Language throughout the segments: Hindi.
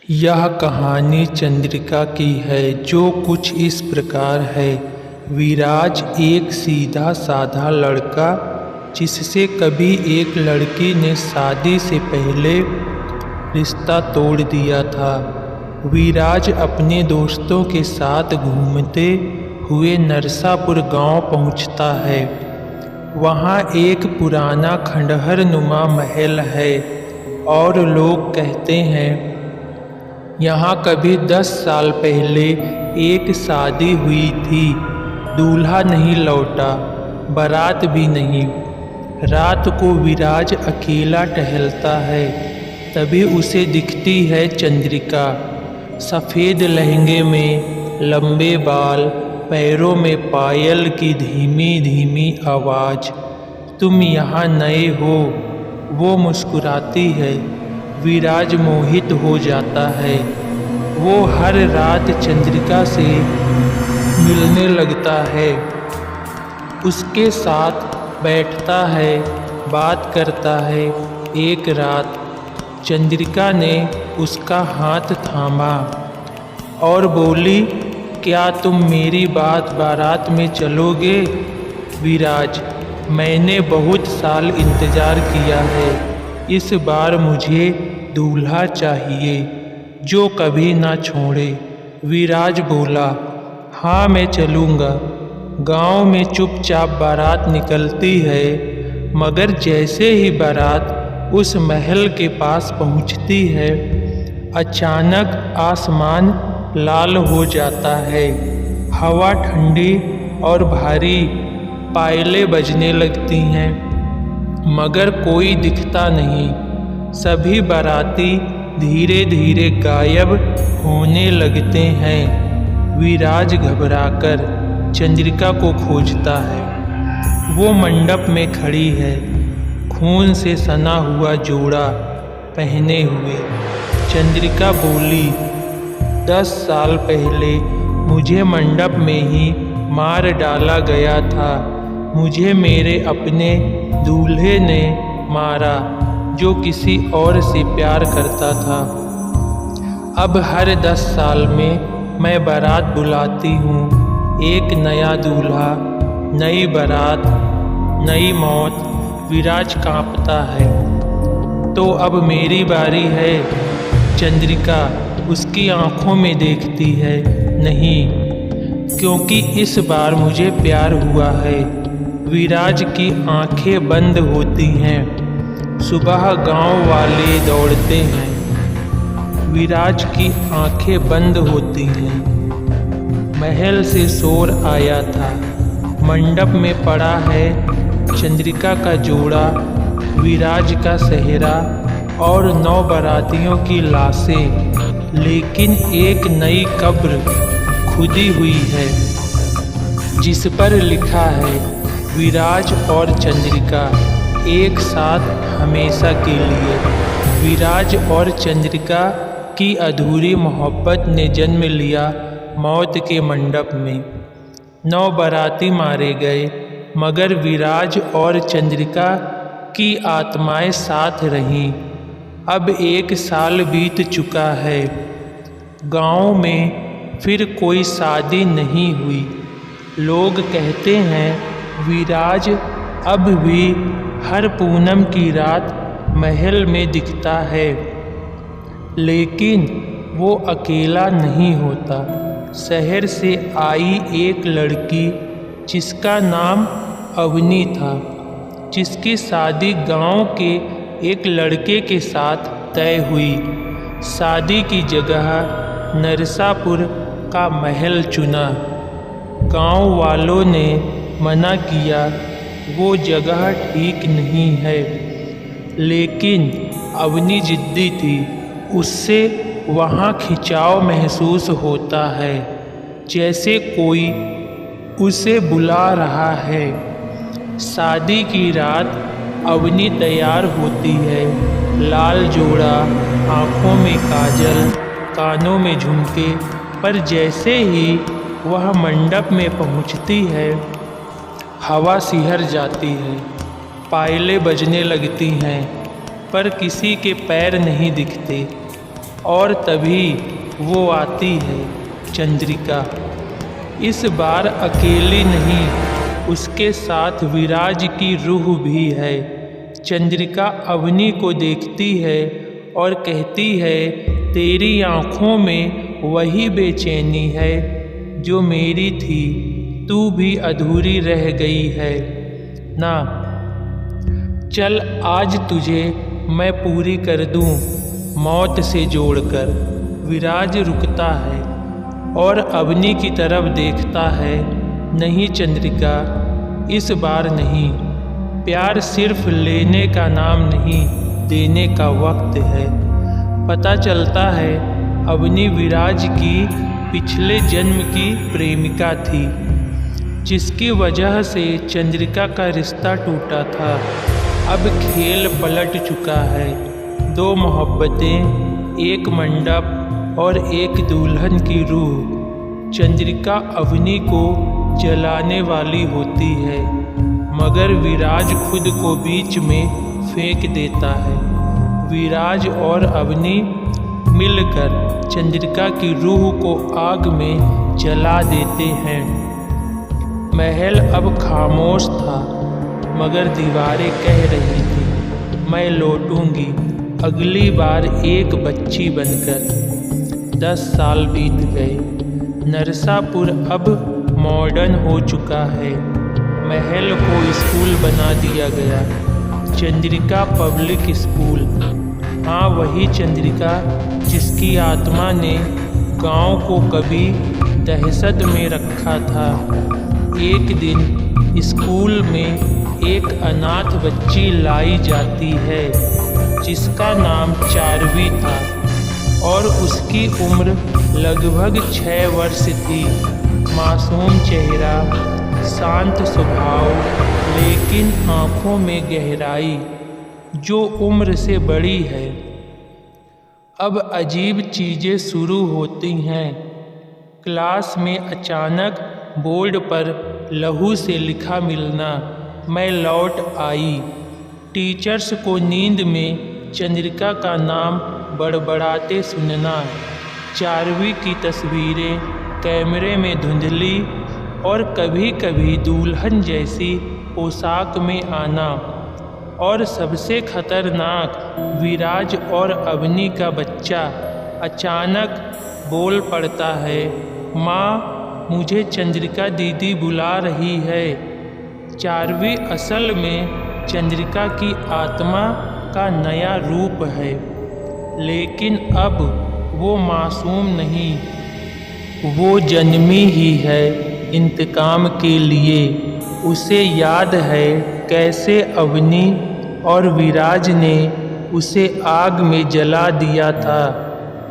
यह कहानी चंद्रिका की है, जो कुछ इस प्रकार है। विराज एक सीधा साधा लड़का, जिससे कभी एक लड़की ने शादी से पहले रिश्ता तोड़ दिया था। विराज अपने दोस्तों के साथ घूमते हुए नरसापुर गांव पहुंचता है। वहां एक पुराना खंडहर नुमा महल है और लोग कहते हैं यहाँ कभी 10 साल पहले एक शादी हुई थी। दूल्हा नहीं लौटा, बारात भी नहीं। रात को विराज अकेला टहलता है, तभी उसे दिखती है चंद्रिका। सफ़ेद लहंगे में, लंबे बाल, पैरों में पायल की धीमी धीमी आवाज़। तुम यहाँ नए हो? वो मुस्कुराती है। विराज मोहित हो जाता है। वो हर रात चंद्रिका से मिलने लगता है, उसके साथ बैठता है, बात करता है। एक रात चंद्रिका ने उसका हाथ थामा और बोली, क्या तुम मेरी बारात में चलोगे? विराज, मैंने बहुत साल इंतज़ार किया है। इस बार मुझे दूल्हा चाहिए जो कभी ना छोड़े। विराज बोला, हाँ मैं चलूँगा। गांव में चुपचाप बारात निकलती है, मगर जैसे ही बारात उस महल के पास पहुंचती है, अचानक आसमान लाल हो जाता है। हवा ठंडी और भारी, पायलें बजने लगती हैं, मगर कोई दिखता नहीं। सभी बाराती धीरे धीरे गायब होने लगते हैं। विराज घबराकर चंद्रिका को खोजता है। वो मंडप में खड़ी है, खून से सना हुआ जोड़ा पहने हुए। चंद्रिका बोली, 10 साल पहले मुझे मंडप में ही मार डाला गया था। मुझे मेरे अपने दूल्हे ने मारा, जो किसी और से प्यार करता था। अब हर 10 साल में मैं बारात बुलाती हूँ। एक नया दूल्हा, नई बारात, नई मौत। विराज कांपता है। तो अब मेरी बारी है। चंद्रिका उसकी आंखों में देखती है, नहीं, क्योंकि इस बार मुझे प्यार हुआ है। विराज की आंखें बंद होती हैं। सुबह गांव वाले दौड़ते हैं। विराज की आंखें बंद होती हैं। महल से शोर आया था। मंडप में पड़ा है चंद्रिका का जोड़ा, विराज का सेहरा और 9 बारातियों की लाशें। लेकिन एक नई कब्र खुदी हुई है, जिस पर लिखा है, विराज और चंद्रिका एक साथ हमेशा के लिए। विराज और चंद्रिका की अधूरी मोहब्बत ने जन्म लिया मौत के मंडप में। 9 बाराती मारे गए, मगर विराज और चंद्रिका की आत्माएं साथ रहीं। अब 1 साल बीत चुका है। गांव में फिर कोई शादी नहीं हुई। लोग कहते हैं विराज अब भी हर पूनम की रात महल में दिखता है, लेकिन वो अकेला नहीं होता। शहर से आई एक लड़की, जिसका नाम अवनी था, जिसकी शादी गांव के एक लड़के के साथ तय हुई। शादी की जगह नरसापुर का महल चुना। गांव वालों ने मना किया, वो जगह ठीक नहीं है, लेकिन अवनी जिद्दी थी। उससे वहाँ खिंचाव महसूस होता है, जैसे कोई उसे बुला रहा है। शादी की रात अवनी तैयार होती है। लाल जोड़ा, आँखों में काजल, कानों में झुमके। पर जैसे ही वह मंडप में पहुँचती है, हवा सिहर जाती है, पायलें बजने लगती हैं, पर किसी के पैर नहीं दिखते। और तभी वो आती है चंद्रिका। इस बार अकेली नहीं, उसके साथ विराज की रूह भी है। चंद्रिका अवनी को देखती है और कहती है, तेरी आँखों में वही बेचैनी है जो मेरी थी, तू भी अधूरी रह गई है ना। चल आज तुझे मैं पूरी कर दूं मौत से जोड़कर। विराज रुकता है और अवनी की तरफ देखता है। नहीं चंद्रिका, इस बार नहीं। प्यार सिर्फ लेने का नाम नहीं, देने का वक्त है। पता चलता है अवनी विराज की पिछले जन्म की प्रेमिका थी, जिसकी वजह से चंद्रिका का रिश्ता टूटा था। अब खेल पलट चुका है। दो मोहब्बतें, एक मंडप और एक दुल्हन की रूह। चंद्रिका अवनी को जलाने वाली होती है, मगर विराज खुद को बीच में फेंक देता है। विराज और अवनी मिलकर चंद्रिका की रूह को आग में जला देते हैं। महल अब खामोश था, मगर दीवारें कह रही थी, मैं लौटूंगी अगली बार एक बच्ची बनकर। 10 साल बीत गए। नरसापुर अब मॉडर्न हो चुका है। महल को स्कूल बना दिया गया, चंद्रिका पब्लिक स्कूल। हाँ, वही चंद्रिका जिसकी आत्मा ने गांव को कभी दहशत में रखा था। एक दिन स्कूल में एक अनाथ बच्ची लाई जाती है, जिसका नाम चारवी था और उसकी उम्र लगभग 6 वर्ष थी। मासूम चेहरा, शांत स्वभाव, लेकिन आँखों में गहराई जो उम्र से बड़ी है। अब अजीब चीज़ें शुरू होती हैं। क्लास में अचानक बोर्ड पर लहू से लिखा मिलना, मैं लौट आई। टीचर्स को नींद में चंद्रिका का नाम बड़बड़ाते सुनना। चारवी की तस्वीरें कैमरे में धुंधली और कभी कभी दुल्हन जैसी पोशाक में आना। और सबसे खतरनाक, विराज और अवनी का बच्चा अचानक बोल पड़ता है, माँ मुझे चंद्रिका दीदी बुला रही है। चारवी असल में चंद्रिका की आत्मा का नया रूप है, लेकिन अब वो मासूम नहीं, वो जन्मी ही है इंतकाम के लिए। उसे याद है कैसे अवनी और विराज ने उसे आग में जला दिया था।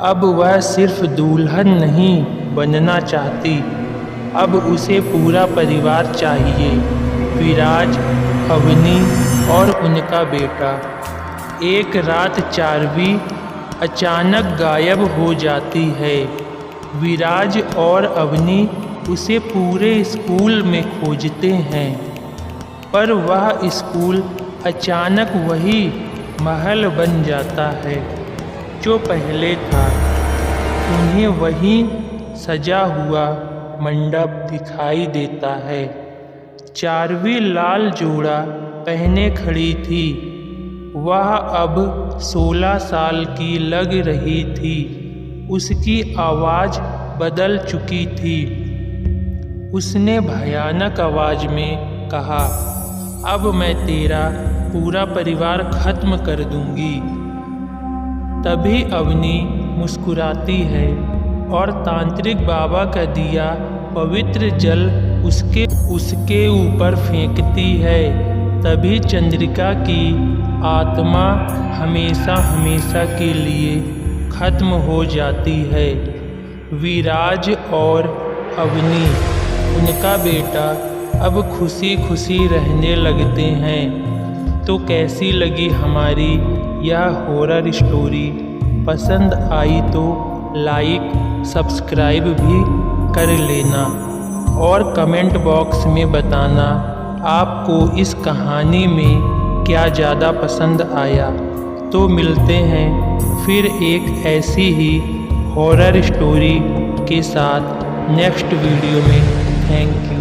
अब वह सिर्फ दुल्हन नहीं बनना चाहती, अब उसे पूरा परिवार चाहिए। विराज, अवनी और उनका बेटा। एक रात चारवी अचानक गायब हो जाती है। विराज और अवनी उसे पूरे स्कूल में खोजते हैं, पर वह स्कूल अचानक वही महल बन जाता है जो पहले था। उन्हें वही सजा हुआ मंडप दिखाई देता है। चारवी लाल जोड़ा पहने खड़ी थी। वह अब 16 साल की लग रही थी। उसकी आवाज़ बदल चुकी थी। उसने भयानक आवाज में कहा, अब मैं तेरा पूरा परिवार खत्म कर दूंगी। तभी अवनी मुस्कुराती है और तांत्रिक बाबा का दिया पवित्र जल उसके ऊपर फेंकती है। तभी चंद्रिका की आत्मा हमेशा हमेशा के लिए खत्म हो जाती है। विराज और अवनी, उनका बेटा, अब खुशी खुशी रहने लगते हैं। तो कैसी लगी हमारी यह हॉरर स्टोरी? पसंद आई तो लाइक सब्सक्राइब भी कर लेना और कमेंट बॉक्स में बताना आपको इस कहानी में क्या ज़्यादा पसंद आया। तो मिलते हैं फिर एक ऐसी ही हॉरर स्टोरी के साथ नेक्स्ट वीडियो में। Thank you.